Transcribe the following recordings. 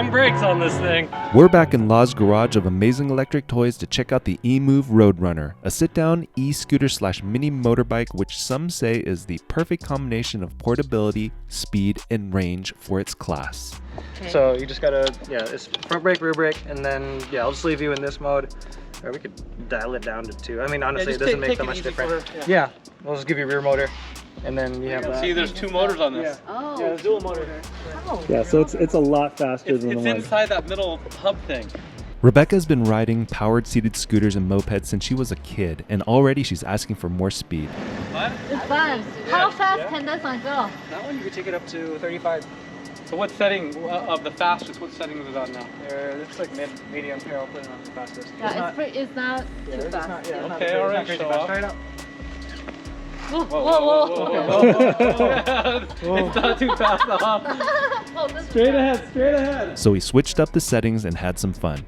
front brakes on this thing. We're back in Law's garage of amazing electric toys to check out the Emove RoadRunner, a sit-down e-scooter / mini motorbike which some say is the perfect combination of portability, speed, and range for its class. Okay. So you just gotta, it's front brake, rear brake, and then, I'll just leave you in this mode. Or we could dial it down to 2. I mean, honestly, it doesn't make that much difference. We'll just give you rear motor. And then you have that. See, there's 2 motors on this. Oh. Yeah, dual motor. Oh. Yeah, so it's a lot faster than the one. It's inside that middle hub thing. Rebecca's been riding powered seated scooters and mopeds since she was a kid, and already she's asking for more speed. What? It's fun. How fast can this one go? That one you can take it up to 35. So what setting of the fastest, what setting is it on now? It's like medium here, I'll put it on the fastest. Yeah, it's not too fast. Okay, alright, show off. Try it out. Whoa. It's not too fast off. Straight ahead. So we switched up the settings and had some fun.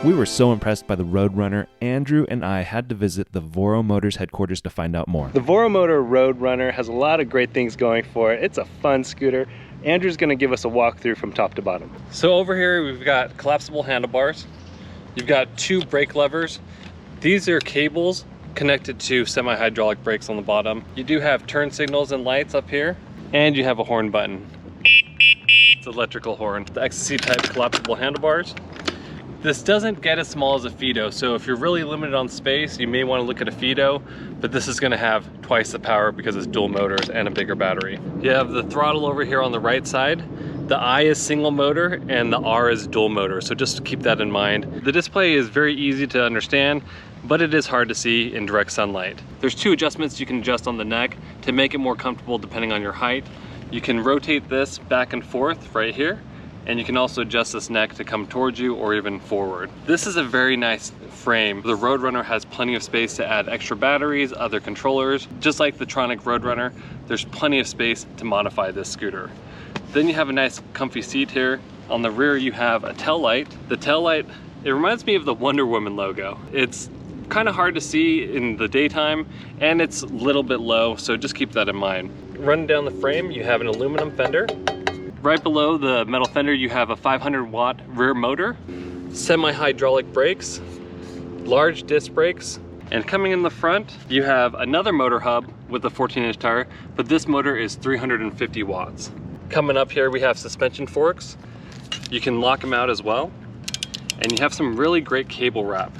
We were so impressed by the RoadRunner, Andrew and I had to visit the Voro Motors headquarters to find out more. The Voro Motor RoadRunner has a lot of great things going for it. It's a fun scooter. Andrew's going to give us a walkthrough from top to bottom. So over here we've got collapsible handlebars. You've got 2 brake levers. These are cables connected to semi-hydraulic brakes on the bottom. You do have turn signals and lights up here, and you have a horn button. It's an electrical horn. The XC type collapsible handlebars. This doesn't get as small as a Fiido, so if you're really limited on space, you may want to look at a Fiido, but this is going to have twice the power because it's dual motors and a bigger battery. You have the throttle over here on the right side. The I is single motor and the R is dual motor, so just keep that in mind. The display is very easy to understand, but it is hard to see in direct sunlight. There's 2 adjustments you can adjust on the neck to make it more comfortable depending on your height. You can rotate this back and forth right here, and you can also adjust this neck to come towards you or even forward. This is a very nice frame. The RoadRunner has plenty of space to add extra batteries, other controllers. Just like the Tronic RoadRunner, there's plenty of space to modify this scooter. Then you have a nice comfy seat here. On the rear you have a tail light. The tail light, it reminds me of the Wonder Woman logo. It's kind of hard to see in the daytime and it's a little bit low, so just keep that in mind. Running down the frame, you have an aluminum fender. Right below the metal fender, you have a 500-watt rear motor, semi-hydraulic brakes, large disc brakes, and coming in the front, you have another motor hub with a 14-inch tire, but this motor is 350 watts. Coming up here, we have suspension forks. You can lock them out as well, and you have some really great cable wrap.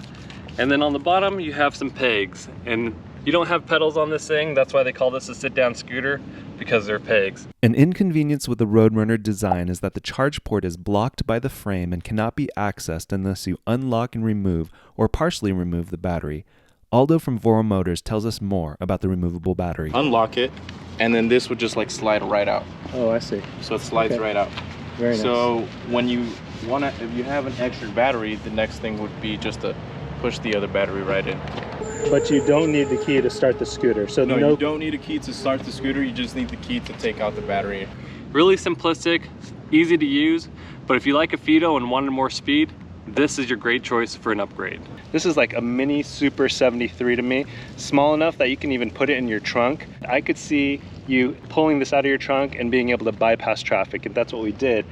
And then on the bottom, you have some pegs, and you don't have pedals on this thing. That's why they call this a sit-down scooter, because they're pegs. An inconvenience with the RoadRunner design is that the charge port is blocked by the frame and cannot be accessed unless you unlock and remove or partially remove the battery. Aldo from Voro Motors tells us more about the removable battery. Unlock it, and then this would just like slide right out. Oh, I see. So it slides right out. Very nice. So when you want to, if you have an extra battery, the next thing would be just to push the other battery right in. But you don't need the key to start the scooter. So no, you don't need a key to start the scooter. You just need the key to take out the battery. Really simplistic, easy to use, but if you like a Fiido and wanted more speed, this is your great choice for an upgrade. This is like a mini Super 73 to me. Small enough that you can even put it in your trunk. I could see you pulling this out of your trunk and being able to bypass traffic, and that's what we did.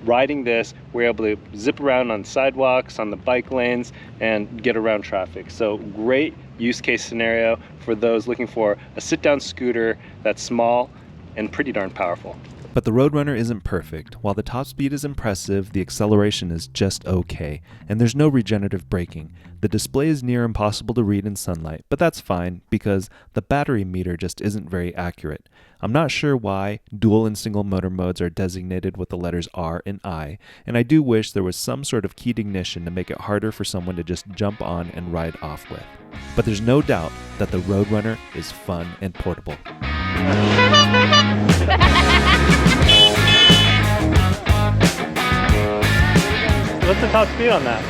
Riding this, we're able to zip around on sidewalks, on the bike lanes, and get around traffic. So great use case scenario for those looking for a sit-down scooter that's small and pretty darn powerful. But the RoadRunner isn't perfect. While the top speed is impressive, the acceleration is just okay, and there's no regenerative braking. The display is near impossible to read in sunlight, but that's fine because the battery meter just isn't very accurate. I'm not sure why dual and single motor modes are designated with the letters R and I, and I do wish there was some sort of keyed ignition to make it harder for someone to just jump on and ride off with. But there's no doubt that the RoadRunner is fun and portable. What's the top speed on that?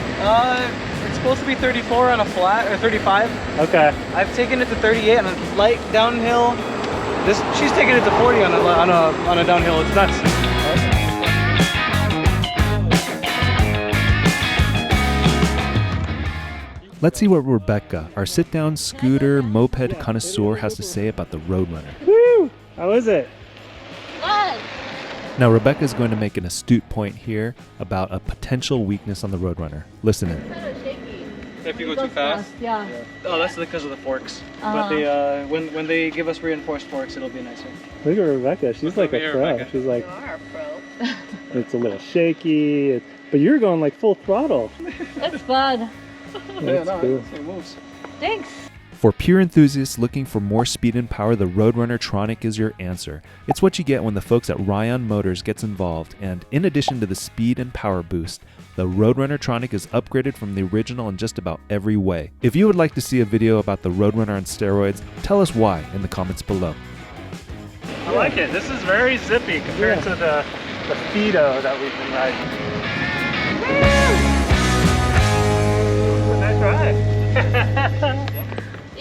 It's supposed to be 34 on a flat, or 35. Okay. I've taken it to 38 on a light downhill. She's taking it to 40 on a downhill. It's nuts. Let's see what Rebecca, our sit-down scooter moped connoisseur, has to say about the RoadRunner. Woo! How is it? Good. Now, Rebecca is going to make an astute point here about a potential weakness on the RoadRunner. Listen in. Kind of shaky. If you go too fast. Yeah. Oh, that's because of the forks. Uh-huh. But they, when they give us reinforced forks, it'll be nicer. Look at Rebecca. She's like a pro. Rebecca. She's like, You are a pro. it's a little shaky, but you're going like full throttle. It's fun. That's cool. It moves. Thanks. For pure enthusiasts looking for more speed and power, the RoadRunner Tronic is your answer. It's what you get when the folks at Ryan Motors gets involved, and in addition to the speed and power boost, the RoadRunner Tronic is upgraded from the original in just about every way. If you would like to see a video about the RoadRunner on steroids, tell us why in the comments below. I like it. This is very zippy compared to the Fiido that we've been riding.